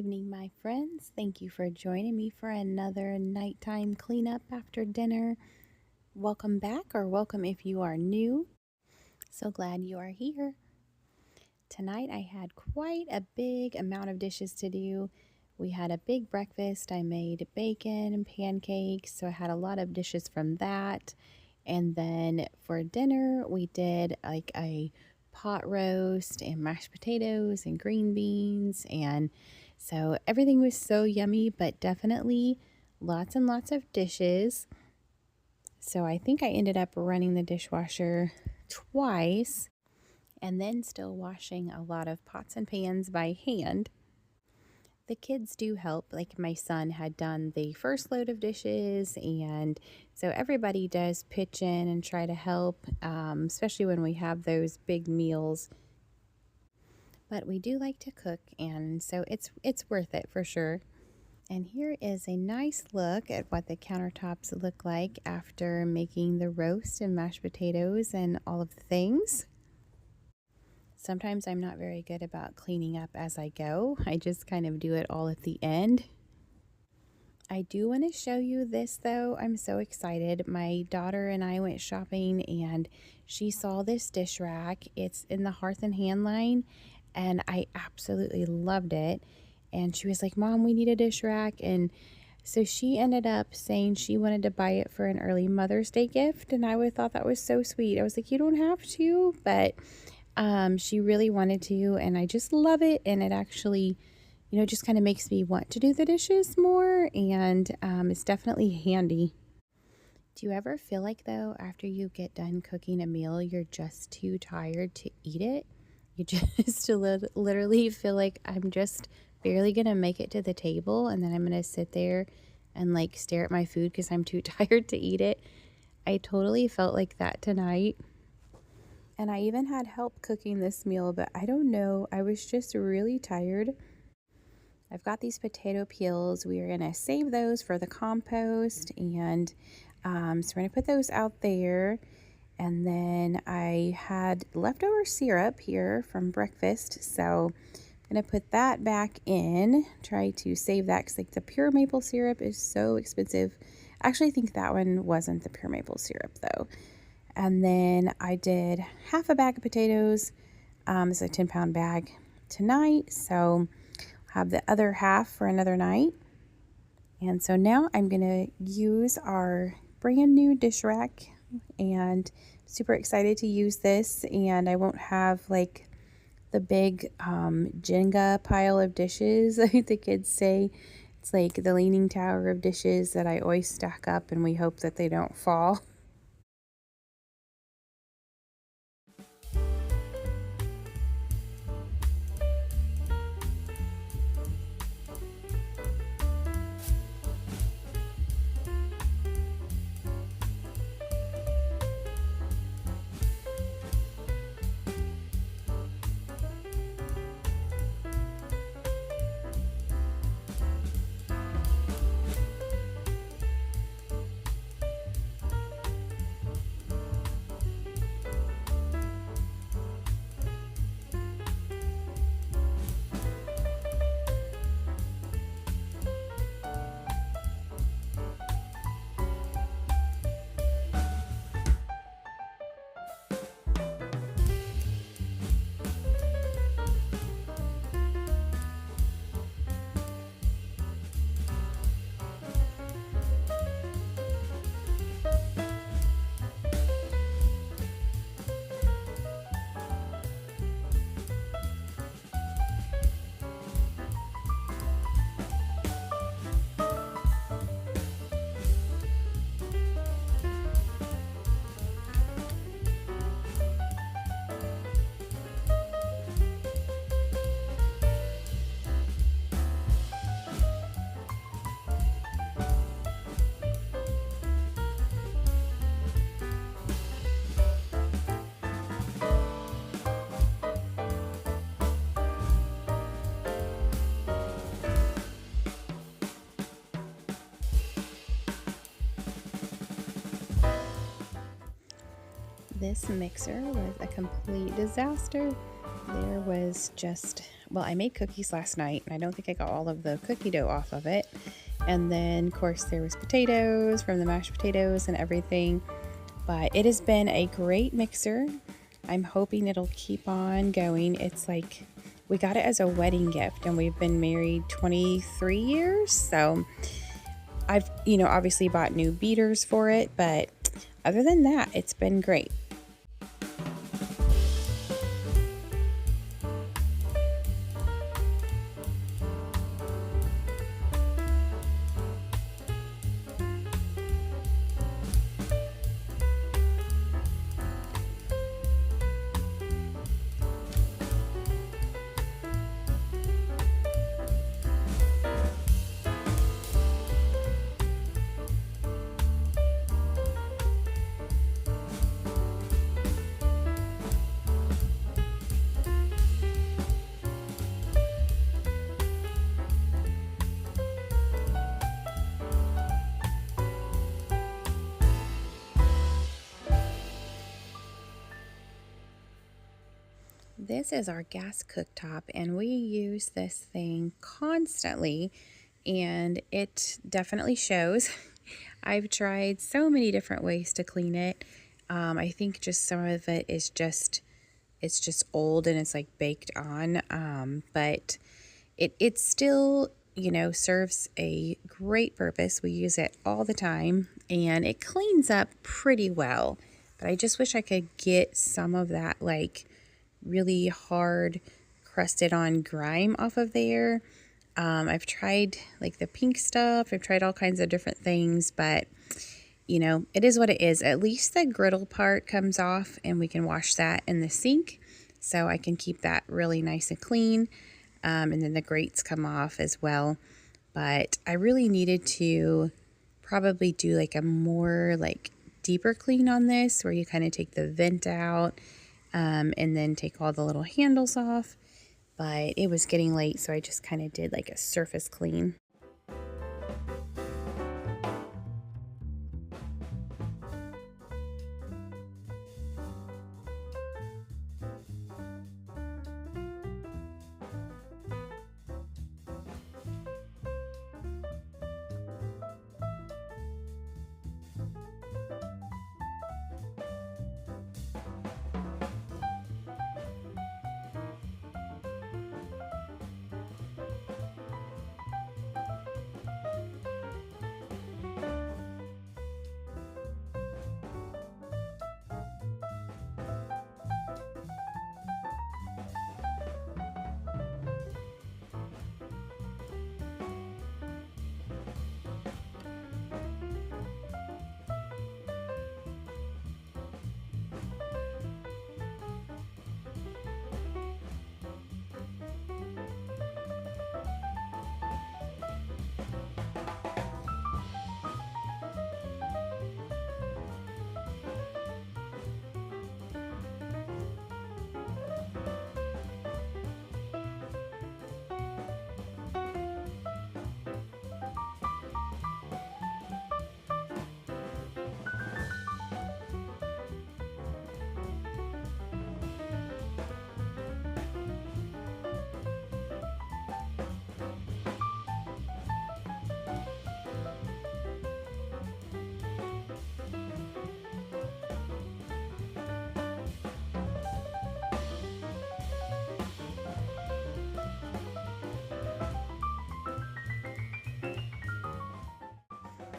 evening, my friends. Thank you for joining me for another nighttime cleanup after dinner. Welcome back, or welcome if you are new. So glad you are here. Tonight I had quite a big amount of dishes to do. We had a big breakfast. I made bacon and pancakes, so I had a lot of dishes from that. And then for dinner, we did like a pot roast and mashed potatoes and green beans. And so everything was so yummy, but definitely lots and lots of dishes. So I think I ended up running the dishwasher twice and then still washing a lot of pots and pans by hand. The kids do help. Like my son had done the first load of dishes, and so everybody does pitch in and try to help, especially when we have those big meals. But we do like to cook, and so it's worth it for sure. And here is a nice look at what the countertops look like after making the roast and mashed potatoes and all of the things. Sometimes I'm not very good about cleaning up as I go. I just kind of do it all at the end. I do want to show you this though. I'm so excited. My daughter and I went shopping and she saw this dish rack. It's in the Hearth and Hand line and I absolutely loved it. And she was like, "Mom, we need a dish rack." And so she ended up saying she wanted to buy it for an early Mother's Day gift. And I thought that was so sweet. I was like, "You don't have to," but she really wanted to, and I just love it. And it actually, just kind of makes me want to do the dishes more, and it's definitely handy. Do you ever feel like, though, after you get done cooking a meal, you're just too tired to eat it? You just literally feel like I'm just barely gonna make it to the table, and then I'm gonna sit there and like stare at my food because I'm too tired to eat it. I totally felt like that tonight. And I even had help cooking this meal, but I don't know. I was just really tired. I've got these potato peels. We are going to save those for the compost. And so we're going to put those out there. And then I had leftover syrup here from breakfast. So I'm going to put that back in. Try to save that because like the pure maple syrup is so expensive. Actually, I think that one wasn't the pure maple syrup though. And then I did half a bag of potatoes. It's a 10-pound bag tonight. So I'll have the other half for another night. And so now I'm going to use our brand new dish rack. And super excited to use this. And I won't have like the big Jenga pile of dishes. The kids say it's like the leaning tower of dishes that I always stack up and we hope that they don't fall. This mixer was a complete disaster. There was just, well, I made cookies last night, and I don't think I got all of the cookie dough off of it. And then, of course, there was potatoes from the mashed potatoes and everything. But it has been a great mixer. I'm hoping it'll keep on going. It's like we got it as a wedding gift, and we've been married 23 years. So I've, obviously bought new beaters for it, but other than that, it's been great. This is our gas cooktop, and we use this thing constantly, and it definitely shows. I've tried so many different ways to clean it. I think just some of it is it's just old and it's like baked on, but it still, serves a great purpose. We use it all the time, and it cleans up pretty well. But I just wish I could get some of that like really hard crusted on grime off of there. I've tried like the pink stuff. I've tried all kinds of different things, but it is what it is. At least the griddle part comes off, and we can wash that in the sink, so I can keep that really nice and clean. And then the grates come off as well. But I really needed to probably do like a more like deeper clean on this, where you kind of take the vent out, and then take all the little handles off. But it was getting late, so I just kind of did like a surface clean.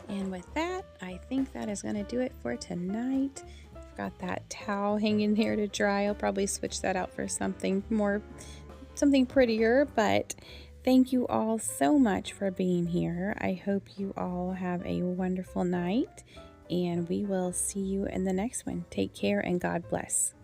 And with that, I think that is going to do it for tonight. I've got that towel hanging there to dry. I'll probably switch that out for something prettier, but thank you all so much for being here. I hope you all have a wonderful night, and we will see you in the next one. Take care and God bless.